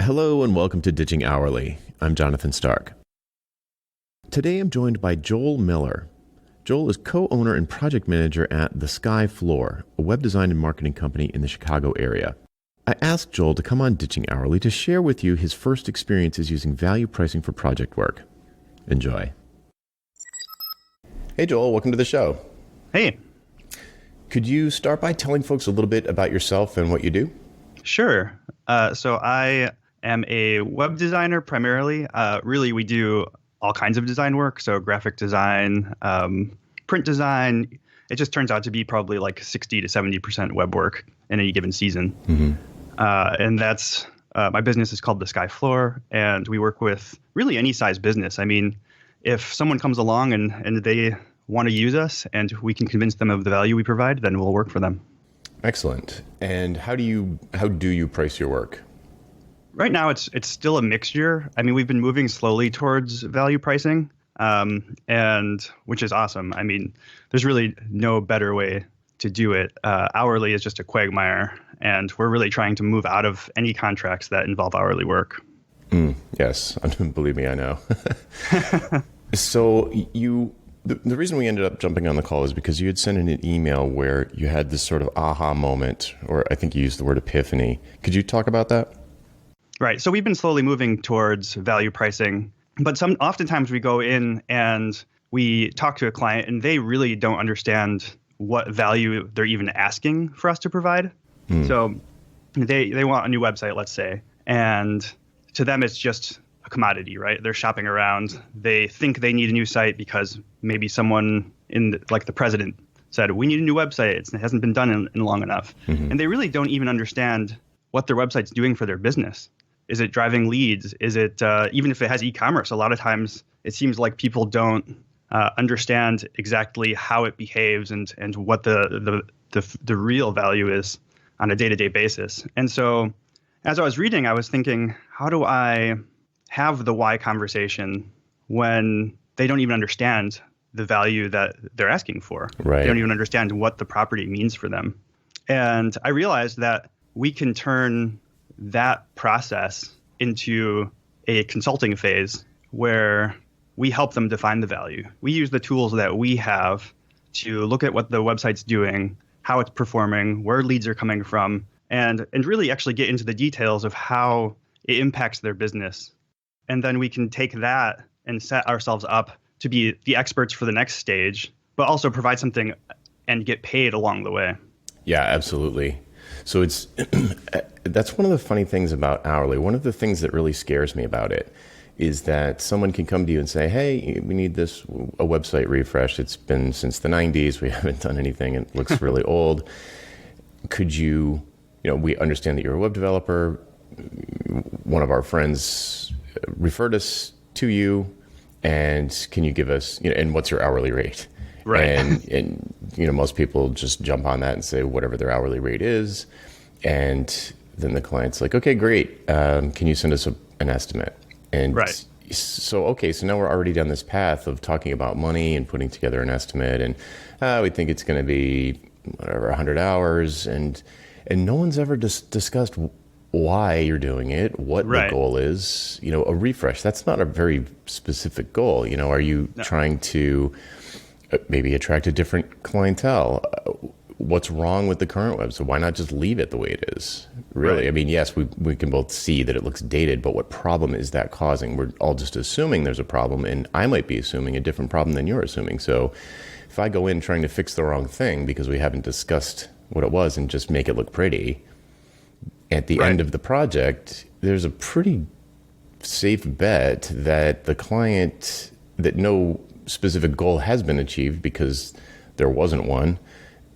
Hello and welcome to Ditching Hourly. I'm Jonathan Stark. Today I'm joined by Joel Miller. Joel is co-owner and project manager at The Sky Floor, a web design and marketing company in the Chicago area. I asked Joel to come on Ditching Hourly to share with you his first experiences using value pricing for project work. Enjoy. Hey Joel, welcome to the show. Hey. Could you start by telling folks a little bit about yourself and what you do? Sure. So I am a web designer primarily. Really, we do all kinds of design work. So graphic design, print design. It just turns out to be probably like 60 to 70% web work in any given season. Mm-hmm. And that's my business is called The Sky Floor, and we work with really any size business. I mean, if someone comes along and they want to use us and we can convince them of the value we provide, then we'll work for them. Excellent. And how do you price your work? Right now, it's still a mixture. I mean, we've been moving slowly towards value pricing, and which is awesome. I mean, there's really no better way to do it. Hourly is just a quagmire, and we're really trying to move out of any contracts that involve hourly work. Yes, believe me, I know. So the reason we ended up jumping on the call is because you had sent in an email where you had this sort of aha moment, or I think you used the word epiphany. Could you talk about that? Right. So we've been slowly moving towards value pricing, but oftentimes we go in and we talk to a client and they really don't understand what value they're even asking for us to provide. So they want a new website, let's say, and to them it's just a commodity, right? They're shopping around. They think they need a new site because maybe someone like the president said, we need a new website. It hasn't been done in long enough. Mm-hmm. And they really don't even understand what their website's doing for their business. Is it driving leads? Is it, even if it has e-commerce, a lot of times it seems like people don't understand exactly how it behaves and what the real value is on a day-to-day basis. And so as I was reading, I was thinking, how do I have the why conversation when they don't even understand the value that they're asking for? Right. They don't even understand what the property means for them. And I realized that we can turn that process into a consulting phase where we help them define the value. We use the tools that we have to look at what the website's doing, how it's performing, where leads are coming from, and really actually get into the details of how it impacts their business. And then we can take that and set ourselves up to be the experts for the next stage, but also provide something and get paid along the way. Yeah, absolutely. So that's one of the funny things about hourly. One of the things that really scares me about it is that someone can come to you and say, hey, we need a website refresh. It's been since the 90s. We haven't done anything. It looks really old. Could we understand that you're a web developer. One of our friends referred us to you, and can you give us, and what's your hourly rate? Right. And most people just jump on that and say whatever their hourly rate is. And then the client's like, okay, great. Can you send us an estimate? And right. So now we're already down this path of talking about money and putting together an estimate. And we think it's going to be whatever, 100 hours. And no one's ever discussed why you're doing it, what right. the goal is. A refresh, that's not a very specific goal. Are you trying to maybe attract a different clientele? What's wrong with the current web? So why not just leave it the way it is? Really? Right. I mean, yes, we can both see that it looks dated, but what problem is that causing? We're all just assuming there's a problem, and I might be assuming a different problem than you're assuming. So if I go in trying to fix the wrong thing because we haven't discussed what it was and just make it look pretty, at the end of the project, there's a pretty safe bet that the client, that no specific goal has been achieved because there wasn't one,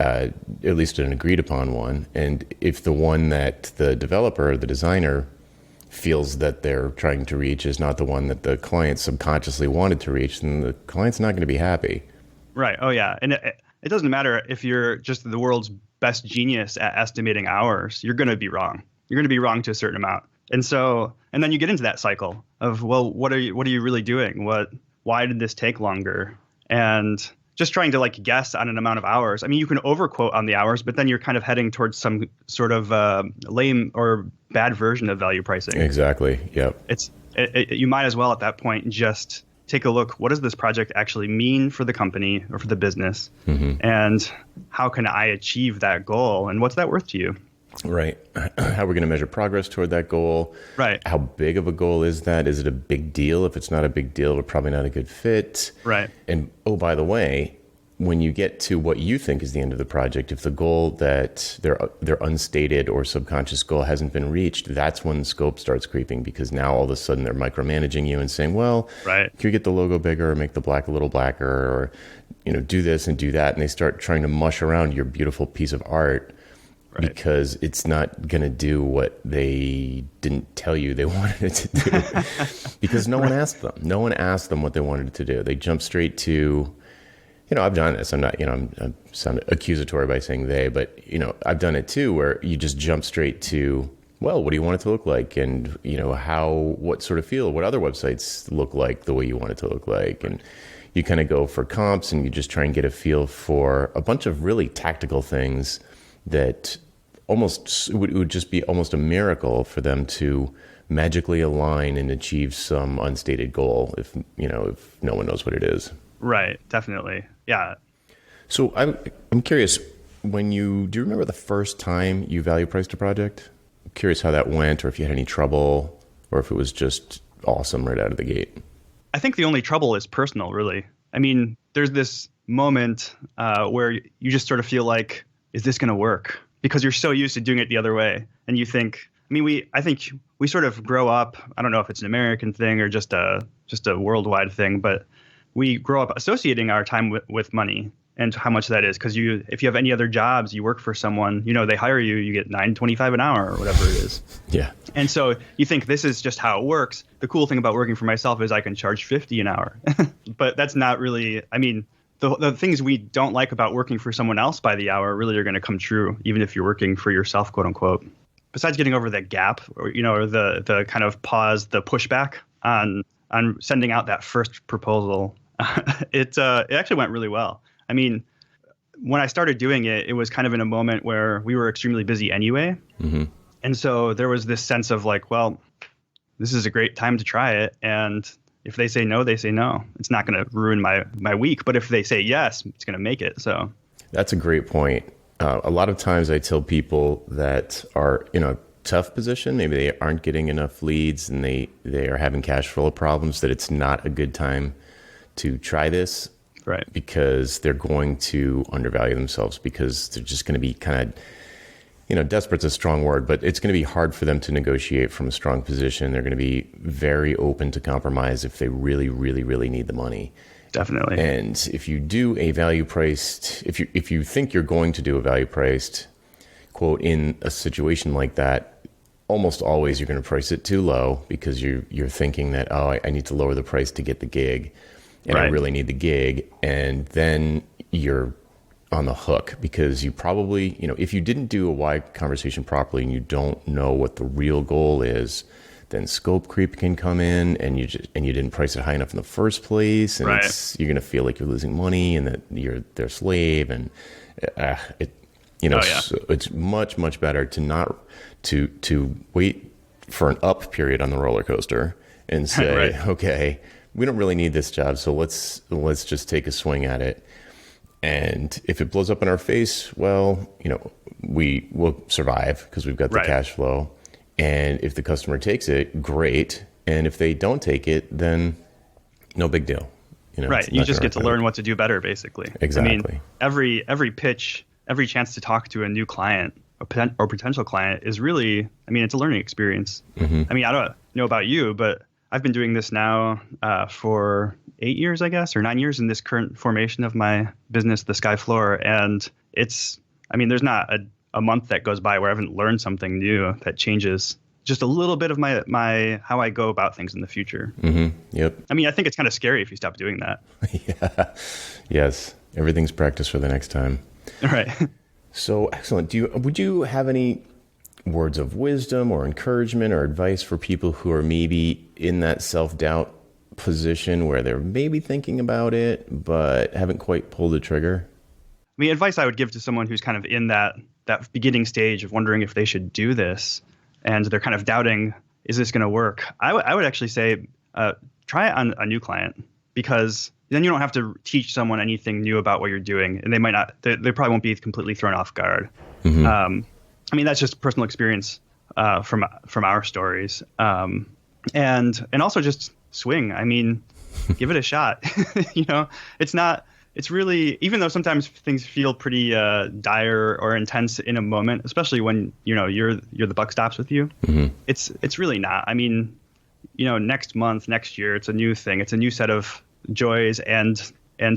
at least an agreed upon one. And if the one that the developer or the designer feels that they're trying to reach is not the one that the client subconsciously wanted to reach, then the client's not going to be happy. Right. Oh, yeah. And it doesn't matter if you're just the world's best genius at estimating hours, you're going to be wrong. You're going to be wrong to a certain amount. And then you get into that cycle of, well, what are you really doing? Why did this take longer? And just trying to like guess on an amount of hours. I mean, you can overquote on the hours, but then you're kind of heading towards some sort of lame or bad version of value pricing. Exactly. Yep. You might as well at that point just take a look. What does this project actually mean for the company or for the business? And how can I achieve that goal? And what's that worth to you? Right. How are we going to measure progress toward that goal? Right. How big of a goal is that? Is it a big deal? If it's not a big deal, it's probably not a good fit. Right. And oh, by the way, when you get to what you think is the end of the project, if the goal that their unstated or subconscious goal hasn't been reached, that's when scope starts creeping, because now all of a sudden they're micromanaging you and saying, well, can you get the logo bigger or make the black a little blacker, or, do this and do that. And they start trying to mush around your beautiful piece of art. Right. Because it's not going to do what they didn't tell you they wanted it to do. Because no one asked them. No one asked them what they wanted it to do. They jumped straight to, I've done this. I'm not, I'm sound accusatory by saying they, but, I've done it too, where you just jump straight to, well, what do you want it to look like? And, what sort of feel, what other websites look like the way you want it to look like? And you kind of go for comps, and you just try and get a feel for a bunch of really tactical things that it would just be almost a miracle for them to magically align and achieve some unstated goal if no one knows what it is. Right. Definitely. Yeah. So I'm curious, do you remember the first time you value priced a project? I'm curious how that went, or if you had any trouble, or if it was just awesome right out of the gate. I think the only trouble is personal, really. I mean, there's this moment where you just sort of feel like, is this going to work? Because you're so used to doing it the other way. And you think, I think we sort of grow up, I don't know if it's an American thing or just a worldwide thing, but we grow up associating our time with money and how much that is. Because if you have any other jobs, you work for someone, they hire you, you get $9.25 an hour or whatever it is. Yeah. And so you think this is just how it works. The cool thing about working for myself is I can charge $50 an hour. But that's not really, the things we don't like about working for someone else by the hour really are going to come true, even if you're working for yourself, quote unquote. Besides getting over that gap, or the kind of pause, the pushback on sending out that first proposal, it actually went really well. I mean, when I started doing it, it was kind of in a moment where we were extremely busy anyway, and so there was this sense of like, well, this is a great time to try it, and if they say no, they say no. It's not going to ruin my week. But if they say yes, it's going to make it. So that's a great point. A lot of times I tell people that are in a tough position, maybe they aren't getting enough leads and they are having cash flow problems, that it's not a good time to try this. Right. Because they're going to undervalue themselves, because they're just going to be kind of, desperate's a strong word, but it's going to be hard for them to negotiate from a strong position. They're going to be very open to compromise if they really, really, really need the money. Definitely. And if you do a value priced, if you think you're going to do a value priced quote in a situation like that, almost always you're going to price it too low, because you're thinking that, I need to lower the price to get the gig, and I really need the gig, and then you're on the hook, because you probably, if you didn't do a why conversation properly and you don't know what the real goal is, then scope creep can come in, and you didn't price it high enough in the first place, and you're going to feel like you're losing money and that you're their slave, and so it's much, much better to not to wait for an up period on the roller coaster and say, okay, we don't really need this job, so let's just take a swing at it. And if it blows up in our face, well, we will survive because we've got the cash flow. And if the customer takes it, great. And if they don't take it, then no big deal. You just get to learn what to do better, basically. Exactly. Every pitch, every chance to talk to a new client or potential client is really, it's a learning experience. I don't know about you, but I've been doing this now for 8 years, I guess, or 9 years in this current formation of my business, the Sky Floor. And there's not a month that goes by where I haven't learned something new that changes just a little bit of my how I go about things in the future. Yep. I think it's kind of scary if you stop doing that. Yeah. Yes. Everything's practice for the next time. Right. So excellent. Would you have any words of wisdom or encouragement or advice for people who are maybe in that self-doubt position where they're maybe thinking about it, but haven't quite pulled the trigger? I mean, advice I would give to someone who's kind of in that beginning stage of wondering if they should do this, and they're kind of doubting, is this going to work? I would actually say try it on a new client, because then you don't have to teach someone anything new about what you're doing, and they probably won't be completely thrown off guard. Mm-hmm. I mean, that's just personal experience from our stories, and also just swing. I mean, give it a shot. It's really, even though sometimes things feel pretty dire or intense in a moment, especially when you're the buck stops with you. Mm-hmm. It's really not. I mean, next month, next year, it's a new thing. It's a new set of joys and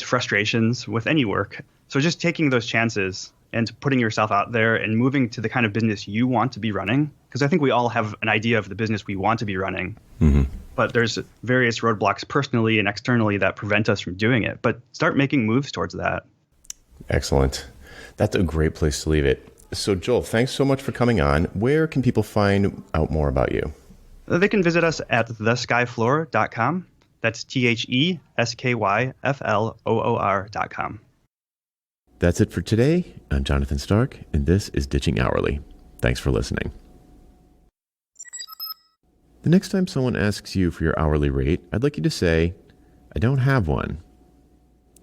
frustrations with any work. So just taking those chances and putting yourself out there and moving to the kind of business you want to be running, because I think we all have an idea of the business we want to be running. Mm-hmm. But there's various roadblocks personally and externally that prevent us from doing it. But start making moves towards that. Excellent. That's a great place to leave it. So Joel, thanks so much for coming on. Where can people find out more about you? They can visit us at theskyfloor.com. That's THESKYFLOOR.com. That's it for today. I'm Jonathan Stark, and this is Ditching Hourly. Thanks for listening. The next time someone asks you for your hourly rate, I'd like you to say, I don't have one.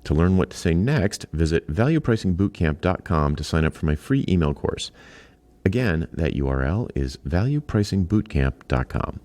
To learn what to say next, visit valuepricingbootcamp.com to sign up for my free email course. Again, that URL is valuepricingbootcamp.com.